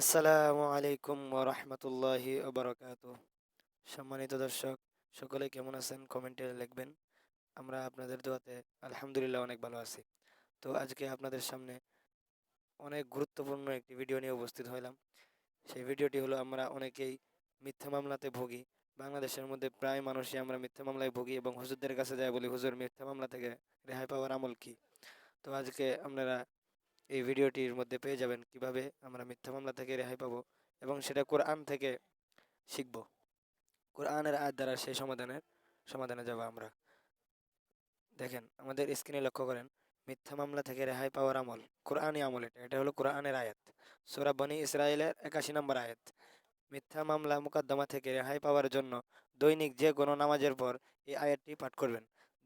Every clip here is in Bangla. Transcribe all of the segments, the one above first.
আসসালামু আলাইকুম ওয়া রাহমাতুল্লাহি ওয়া বারাকাতুহু। সম্মানিত দর্শক, সকলে কেমন আছেন কমেন্টে লিখবেন। আমরা আপনাদের দোয়াতে আলহামদুলিল্লাহ অনেক ভালো আছি। তো আজকে আপনাদের সামনে অনেক গুরুত্বপূর্ণ একটি ভিডিও নিয়ে উপস্থিত হলাম। সেই ভিডিওটি হলো আমরা অনেকেই মিথ্যা মামলাতে ভুগি। বাংলাদেশের মধ্যে প্রায় মানুষই আমরা মিথ্যা মামলায় ভুগি এবং হুজুরদের কাছে যাই বলি, হুজুর মিথ্যা মামলা থেকে রেহাই পাওয়ার আমল কি? তো আজকে আপনারা এই ভিডিওটির মধ্যে পেয়ে যাবেন কিভাবে আমরা মিথ্যা মামলা থেকে রেহাই পাবো এবং সেটা কোরআন থেকে শিখব। কোরআনের আয়াত দ্বারা সেই সমাধানে যাব আমরা। দেখেন আমাদের স্ক্রিনে লক্ষ্য করেন, মিথ্যা মামলা থেকে রেহাই পাওয়ার আমল, কোরআনই আমল। এটা হলো কোরআনের আয়াত, সূরা বনী ইসরাইলের 81 নম্বর আয়াত। মিথ্যা মামলা মোকদ্দমা থেকে রেহাই পাওয়ার জন্য দৈনিক যে কোনো নামাজের পর এই আয়াতটি পাঠ করবেন।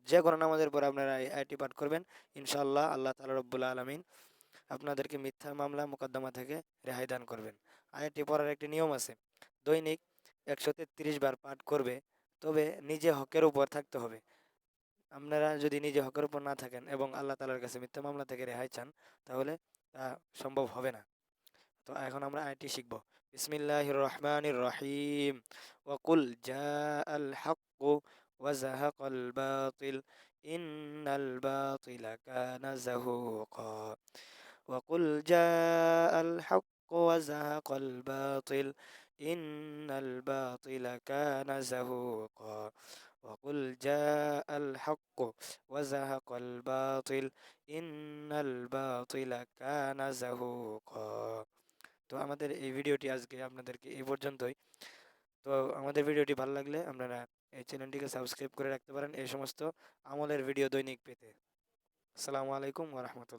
যে কোনো নামাজের পর আপনারা এই আয়াতটি পাঠ করবেন, ইনশাআল্লাহ আল্লাহ তাআলা রব্বুল আলামিন আপনাদেরকে মিথ্যা মামলা মোকদ্দমা থেকে রেহাই দান করবেন। আয়াতটি পড়ার একটি নিয়ম আছে, দৈনিক 133 বার পাঠ করবে, তবে নিজে হকের উপর থাকতে হবে। আপনারা যদি নিজে হকের উপর না থাকেন এবং আল্লাহ তাআলার কাছে মিথ্যা মামলা থেকে রেহাই চান, তাহলে তা সম্ভব হবে না। তো এখন আমরা আয়াতটি শিখব। বিসমিল্লাহির রহমানির রহিম। ওয়াকুল জাআল হাক্কু ওয়া যাহাকাল বাতিল ইন্নাল বাতিলা কানা যাহুকা। وقل جاء الحق وزهق الباطل إن الباطل كان زهوقا. وقل جاء الحق وزهق الباطل إن الباطل كان زهوقا. তো আমাদের এই ভিডিওটি আজকে আপনাদেরকে এই পর্যন্তই। তো আমাদের ভিডিওটি ভালো লাগলে আপনারা এই চ্যানেলটিকে সাবস্ক্রাইব করে রাখতে পারেন এই সমস্ত আমলের ভিডিও দৈনিক পেতে। আসসালামু আলাইকুম ওয়া রাহমাতুল্লাহ।